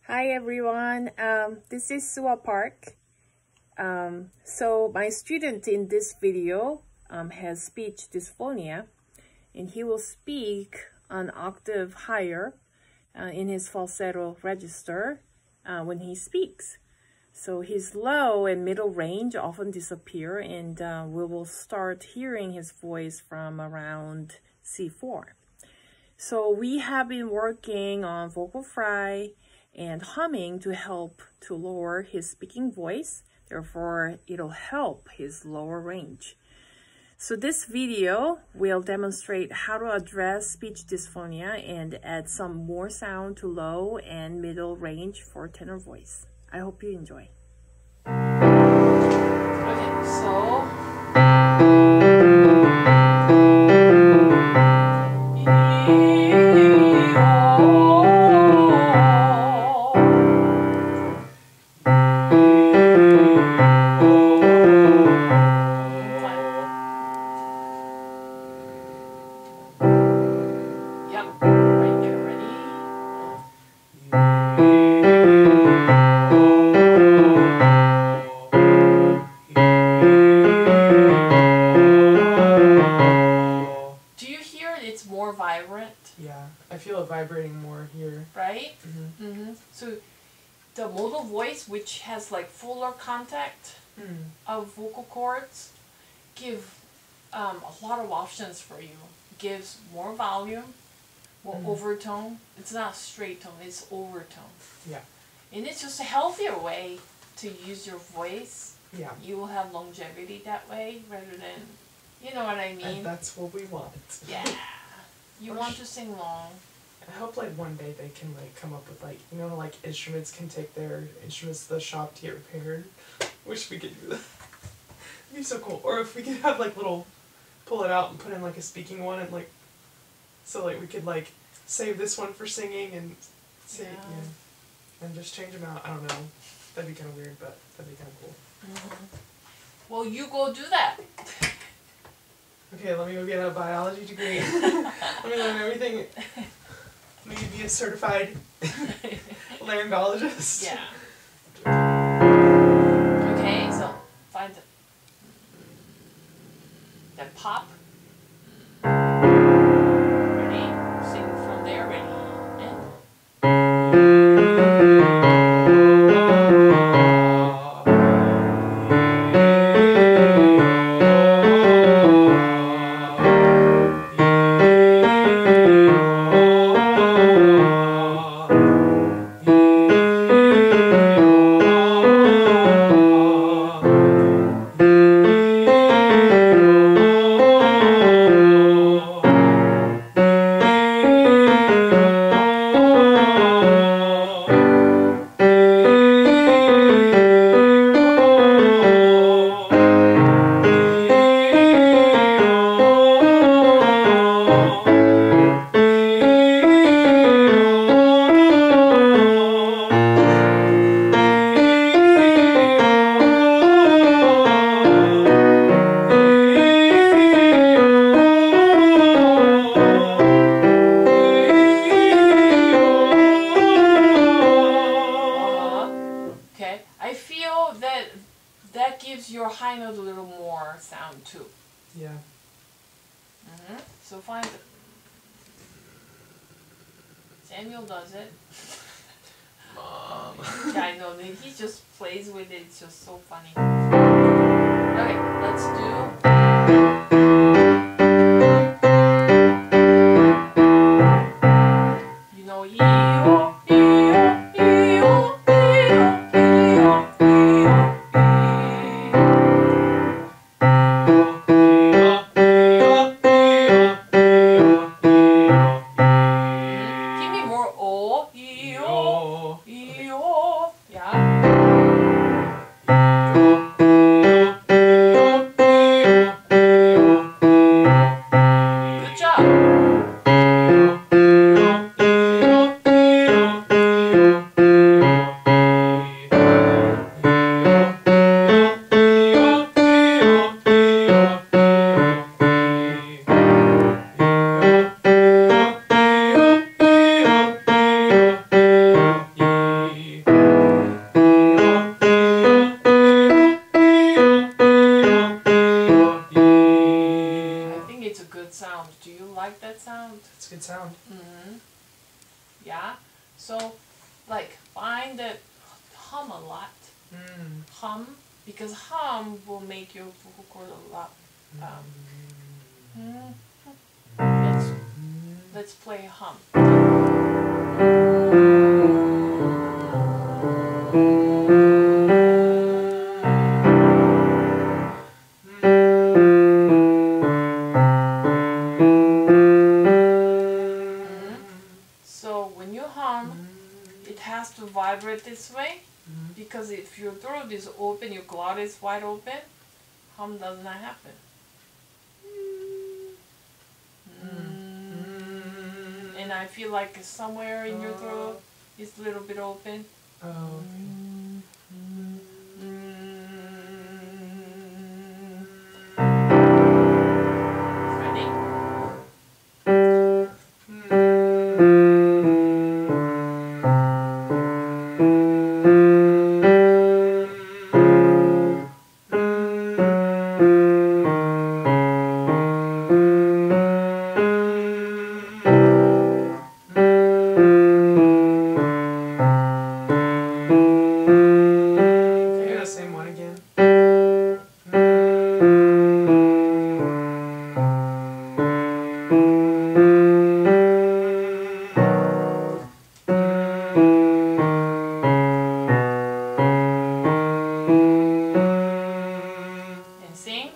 Hi everyone, this is Sooah Park. So my student in this video has speech dysphonia, and he will speak an octave higher in his falsetto register when he speaks. So his low and middle range often disappear, and we will start hearing his voice from around C4. So we have been working on vocal fry and humming to help to lower his speaking voice. Therefore, it'll help his lower range. So this video will demonstrate how to address speech dysphonia and add some more sound to low and middle range for tenor voice. I hope you enjoy. Okay, so vibrant. Yeah, I feel it vibrating more here. Right? So the modal voice, which has like fuller contact of vocal cords, give a lot of options for you. Gives more volume, more overtone. It's not straight tone, it's overtone. Yeah. And it's just a healthier way to use your voice. Yeah. You will have longevity that way rather than, you know what I mean? And that's what we want. Yeah. You want to sing long. I hope like one day they can like come up with like, you know, like instruments can take their instruments to the shop to get repaired. Wish we could do that. It'd be so cool. Or if we could have like little, pull it out and put in like a speaking one and like, so like we could like save this one for singing and sing, and just change them out. I don't know. That'd be kind of weird, but that'd be kind of cool. Well, you go do that. Okay, let me go get a biology degree. Let me learn everything. Let me be a certified laryngologist. Yeah. Okay, so find the pop. Ready? Sing from there. Ready? That gives your high note a little more sound too. Yeah. So find Samuel does it. Mom. Yeah, I know. He just plays with it. It's just so funny. Okay, let's do. You know, E-O, E-O, E-O, E-O, E-O, E-O. Yeah? So, like, find that hum a lot. Hum, because hum will make your vocal cord a lot. Let's play hum. So when you hum, it has to vibrate this way, because if your throat is open, your glottis is wide open, hum does not happen. And I feel like somewhere in your throat is a little bit open. Oh, Ready? Can you do the same one again? And sing.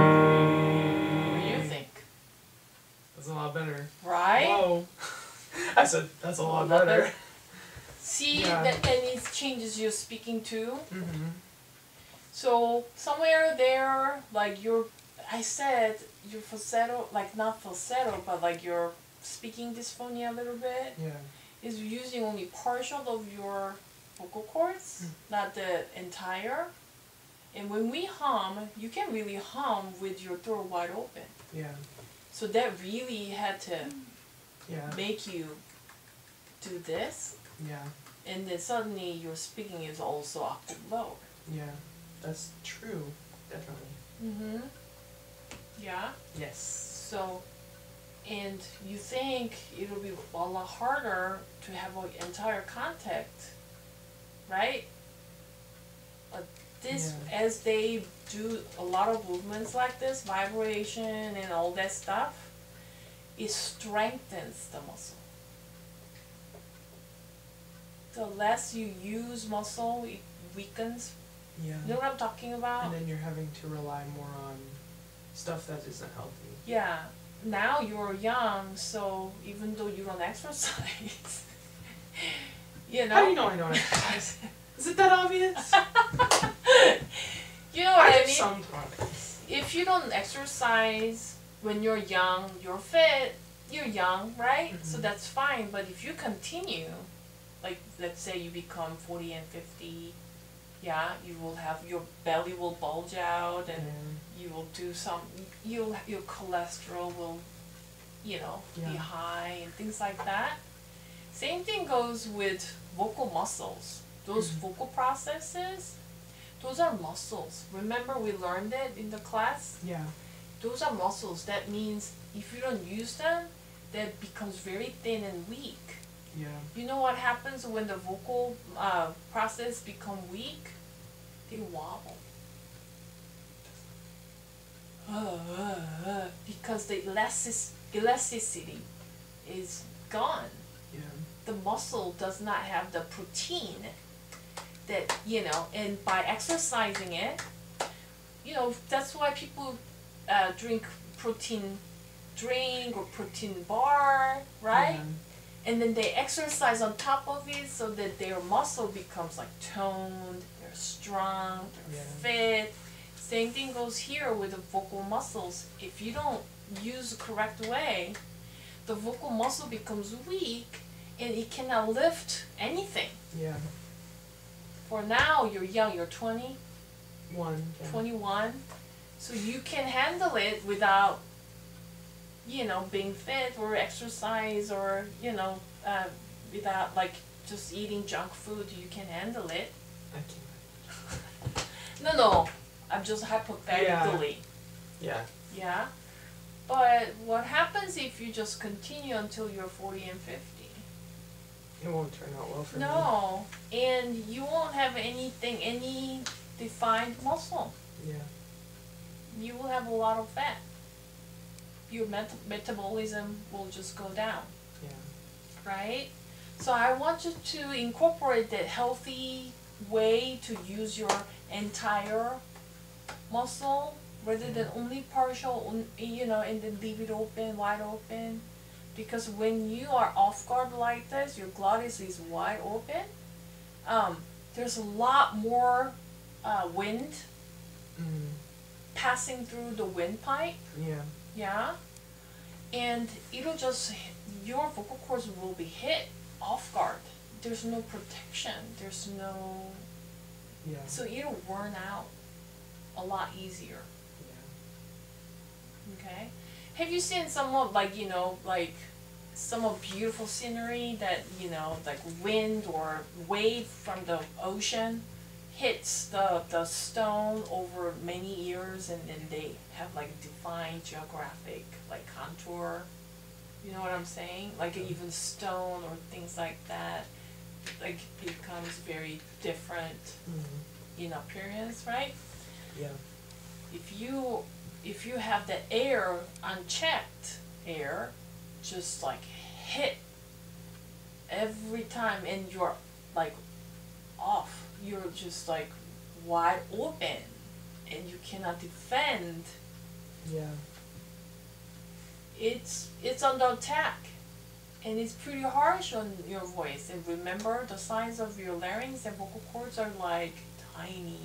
What do you think? That's a lot better. Right? Whoa. I said, that's a lot Lot better. better. See, Yeah. that and it changes your speaking too. Mm-hmm. So somewhere there, like I said, your falsetto, like not falsetto, but like your speaking dysphonia a little bit, Yeah. is using only partial of your vocal cords, not the entire. And when we hum, you can really hum with your throat wide open. Yeah. So that really had to Yeah. make you do this, Yeah. and then suddenly your speaking is also octave lower. Yeah. That's true. Definitely. Mm-hmm. Yeah. Yes. So, and you think it'll be a lot harder to have an entire contact, right? But this, as they do a lot of movements like this, vibration and all that stuff, it strengthens the muscle. The less you use muscle, it weakens. Yeah. You know what I'm talking about? And then you're having to rely more on stuff that isn't healthy. Yeah. Now you're young, so even though you don't exercise, you know. How do you know I don't exercise? Is it that obvious? You know what I do mean? sometimes. If you don't exercise when you're young, you're fit, you're young, right? So that's fine. But if you continue, like let's say you become 40 and 50, yeah, you will have, your belly will bulge out, and you will do some, your cholesterol will, you know, be high and things like that. Same thing goes with vocal muscles. Those vocal processes, those are muscles. Remember we learned it in the class? Yeah. Those are muscles. That means if you don't use them, that becomes very thin and weak. Yeah. You know what happens when the vocal process become weak? They wobble. Because the elasticity is gone. Yeah. The muscle does not have the protein that, you know, and by exercising it, you know, that's why people drink protein drink or protein bar, right? Yeah. And then they exercise on top of it so that their muscle becomes like toned, they're strong, they're fit. Same thing goes here with the vocal muscles. If you don't use the correct way, the vocal muscle becomes weak and it cannot lift anything. Yeah. For now, you're young, you're 20, 21, so you can handle it without, you know, being fit or exercise or, you know, without like just eating junk food, you can handle it. I can't. No, I'm just hypothetically. Yeah. Yeah. But what happens if you just continue until you're 40 and 50? It won't turn out well for me. No, and you won't have any defined muscle. Yeah. You will have a lot of fat. Your metabolism will just go down. Yeah. Right? So I want you to incorporate that healthy way to use your entire muscle rather than only partial, you know, and then leave it open, wide open. Because when you are off guard like this, your glottis is wide open, there's a lot more wind passing through the windpipe. Yeah. Yeah. And it'll just, your vocal cords will be hit off guard. There's no protection. There's no, Yeah. so it'll burn out a lot easier. Yeah. Okay. Have you seen some of, like, you know, like some of beautiful scenery that, you know, like wind or wave from the ocean hits the stone over many years, and then they have like defined geographic like contour? You know what I'm saying? Like even stone or things like that, like becomes very different in appearance, right? Yeah. If you have the air, unchecked air, just like hit every time and you're like off, you're just like wide open and you cannot defend, Yeah. it's under attack and it's pretty harsh on your voice. And remember, the size of your larynx and vocal cords are like tiny.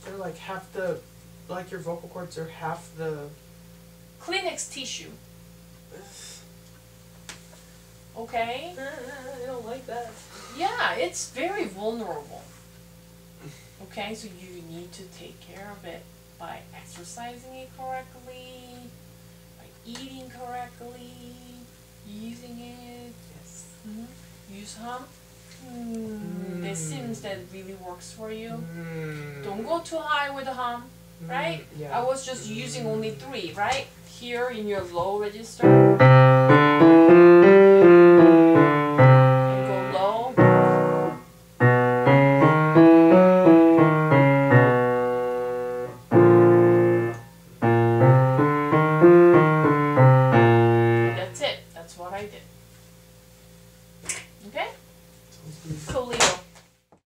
They're like half the, like your vocal cords are half the Kleenex tissue. Okay? I don't like that. Yeah, it's very vulnerable. Okay, so you need to take care of it by exercising it correctly, by eating correctly, using it. Yes. Use hum. There seems that really works for you. Don't go too high with the hum, right? Yeah. I was just using only 3, right? Here in your low register.